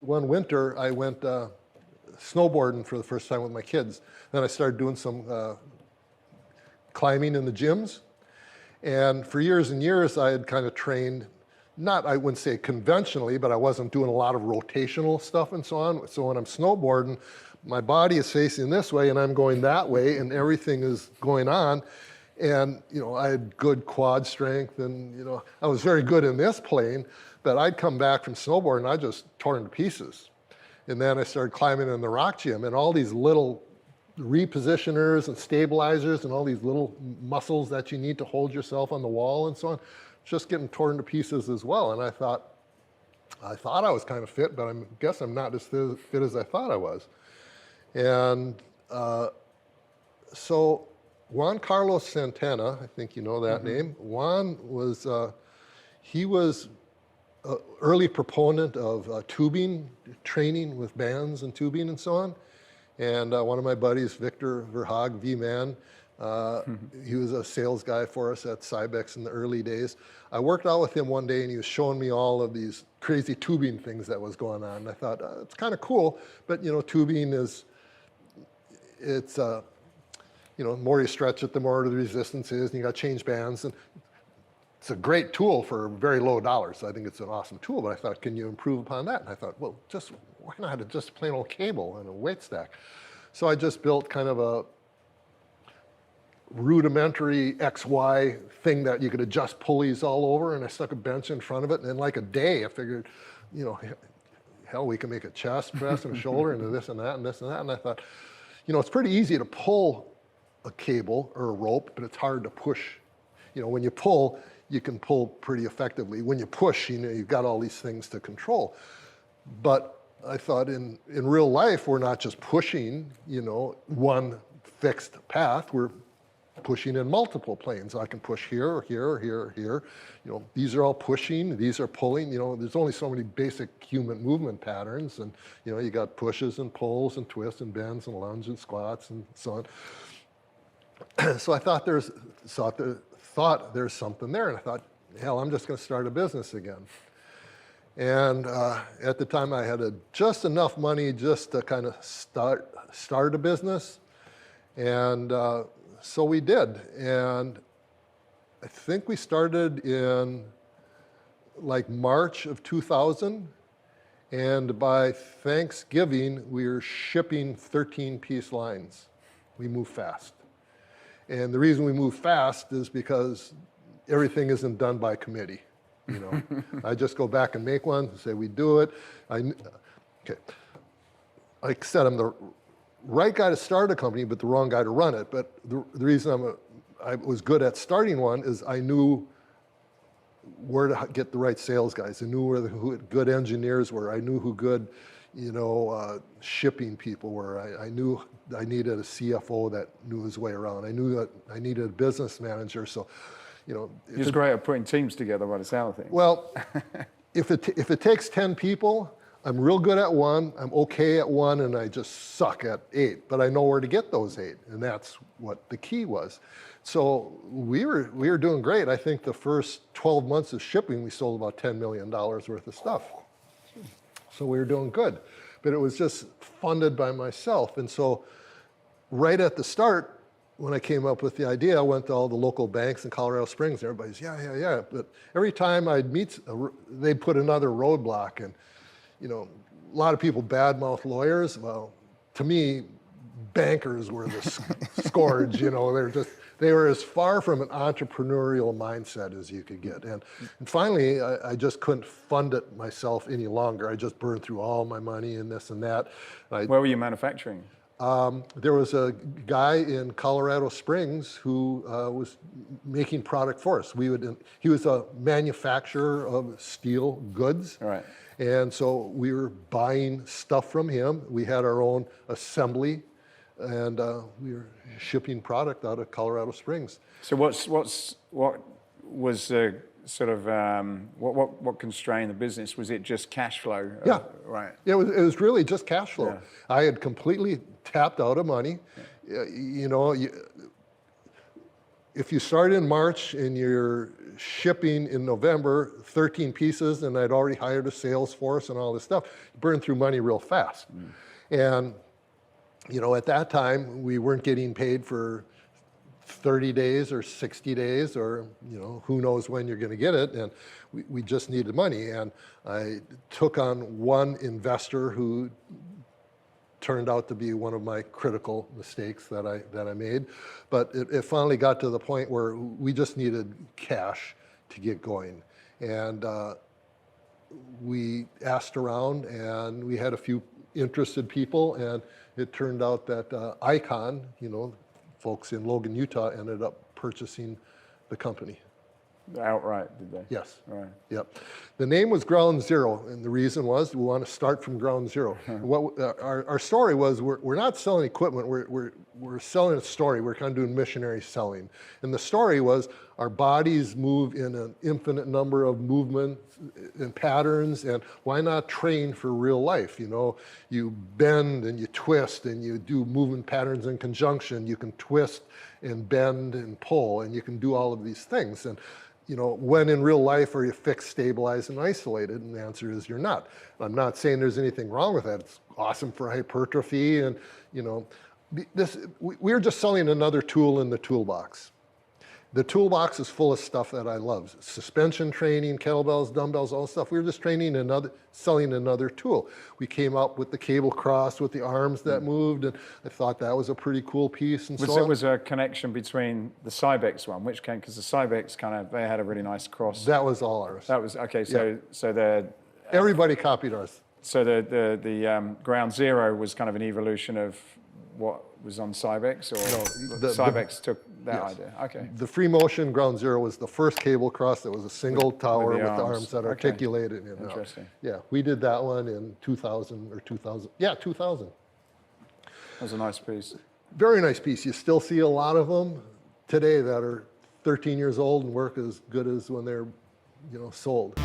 one winter, I went snowboarding for the first time with my kids. Then I started doing some climbing in the gyms. And for years and years, I had kind of trained, not, I wouldn't say conventionally, but I wasn't doing a lot of rotational stuff and so on. So when I'm snowboarding, my body is facing this way and I'm going that way and everything is going on. And, you know, I had good quad strength and, you know, I was very good in this plane, but I'd come back from snowboarding and I just tore into pieces. And then I started climbing in the rock gym and all these little repositioners and stabilizers and all these little muscles that you need to hold yourself on the wall and so on, just getting torn to pieces as well. And I thought I was kind of fit, but I guess I'm not as fit as I thought I was. And so Juan Carlos Santana, I think you know that name. Juan was, he was an early proponent of tubing, training with bands and tubing and so on. And one of my buddies, Victor Verhaag, V-Man, he was a sales guy for us at CYBEX in the early days. I worked out with him one day and he was showing me all of these crazy tubing things that was going on. And I thought, it's kind of cool, but you know, tubing is, it's, you know, the more you stretch it, the more the resistance is, and you got to change bands. And it's a great tool for very low dollars. I think it's an awesome tool, but I thought, can you improve upon that? And I thought, well, just why not just plain old cable and a weight stack? So I just built kind of a rudimentary XY thing that you could adjust pulleys all over, and I stuck a bench in front of it, and in like a day, I figured, you know, hell, we can make a chest press and a shoulder and this and that and this and that. And I thought, you know, it's pretty easy to pull a cable or a rope, but it's hard to push. You know, when you pull, you can pull pretty effectively. When you push, you know, you've got all these things to control. But I thought in real life, we're not just pushing, you know, one fixed path. We're pushing in multiple planes. I can push here or here or here or here. You know, these are all pushing, these are pulling. You know, there's only so many basic human movement patterns. And, you know, you got pushes and pulls and twists and bends and lunges and squats and so on. So I thought there's something there. And I thought, hell, I'm just going to start a business again. And at the time, I had just enough money just to kind of start a business. And so we did. And I think we started in like March of 2000. And by Thanksgiving, we were shipping 13-piece lines. We moved fast. And the reason we move fast is because everything isn't done by committee. You know, I just go back and make one and say we do it. Okay, like I said, I'm the right guy to start a company, but the wrong guy to run it. But the reason I was good at starting one is I knew where to get the right sales guys. I knew where who good engineers were. I knew who good, you know, shipping people were. I knew I needed a CFO that knew his way around. I knew that I needed a business manager. So, you know, he was great at putting teams together by the sound of things. Well, if it takes 10 people, I'm real good at one, I'm okay at one, and I just suck at 8. But I know where to get those 8, and that's what the key was. So we were doing great. I think the first 12 months of shipping, we sold about $10 million worth of stuff. So we were doing good. But it was just funded by myself. And so right at the start, when I came up with the idea, I went to all the local banks in Colorado Springs. Everybody's, yeah. But every time I'd meet, they'd put another roadblock. And, you know, a lot of people badmouth lawyers. Well, to me, bankers were the scourge. You know, they were as far from an entrepreneurial mindset as you could get. And finally, I just couldn't fund it myself any longer. I just burned through all my money and this and that. Where were you manufacturing? There was a guy in Colorado Springs who was making product for us. He was a manufacturer of steel goods. Right. And so we were buying stuff from him. We had our own assembly, and we were shipping product out of Colorado Springs. So what was sort of what constrained the business? Was it just cash flow? Yeah. Right. It was really just cash flow. Yeah. I had completely tapped out of money. You know, if you start in March and you're shipping in November, 13 pieces, and I'd already hired a sales force and all this stuff, you burn through money real fast. And, you know, at that time, we weren't getting paid for 30 days or 60 days or, you know, who knows when you're going to get it. And we just needed money. And I took on one investor who turned out to be one of my critical mistakes that I made. But it finally got to the point where we just needed cash to get going. And we asked around, and we had a few interested people, and it turned out that Icon, you know, folks in Logan, Utah, ended up purchasing the company. Outright, did they? Yes. Right. Yep. The name was Ground Zero, and the reason was we want to start from ground zero. What our story was, we're not selling equipment, we're selling a story. We're kind of doing missionary selling. And the story was our bodies move in an infinite number of movements and patterns, and why not train for real life? You know, you bend and you twist and you do movement patterns in conjunction. You can twist and bend and pull, and you can do all of these things. And you know, when in real life are you fixed, stabilized, and isolated? And the answer is you're not. I'm not saying there's anything wrong with that. It's awesome for hypertrophy, and you know, we're just selling another tool in the toolbox. The toolbox is full of stuff that I love. Suspension training, kettlebells, dumbbells, all stuff. We were just selling another tool. We came up with the cable cross with the arms that moved, and I thought that was a pretty cool piece. And Was a connection between the CYBEX one, which came, because the CYBEX they had a really nice cross. That was all ours. That was, okay, Yeah. so Everybody copied ours. So the Ground Zero was kind of an evolution of what was on CYBEX, or No, CYBEX took that yes. idea? Okay. The Freemotion Ground Zero was the first cable cross that was a single tower with the arms that Okay. articulated. You know. Interesting. Yeah, we did that one in 2000 or 2000. Yeah, 2000. That was a nice piece. Very nice piece. You still see a lot of them today that are 13 years old and work as good as when they're, you know, sold.